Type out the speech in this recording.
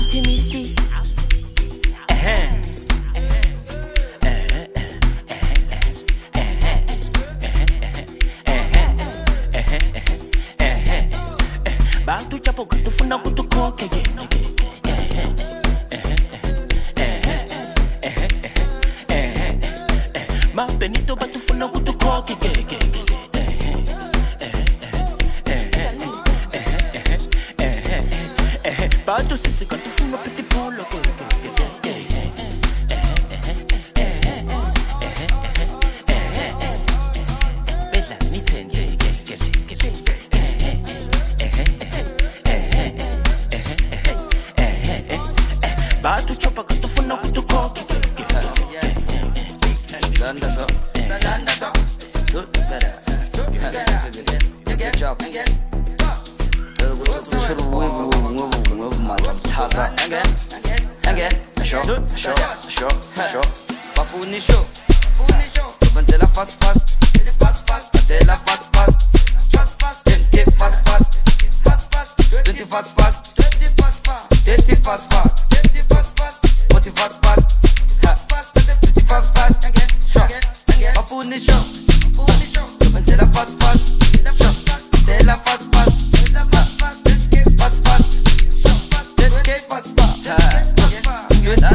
Optimist. Bantu Xapo kutufuna kutukoke. Benito batufuna kutukoke. Bantu sisi katufuna piti polo. Besa nithenje. Bantu Xapo katufuna kutukoke. Landa so, good job. Bafuni show. Bandela fast. Bandela fast. 20 fast. 20 fast. 30 fast. 40 fast. 50 fast. Bafuni show. Bandela fast. Bandela fast. Good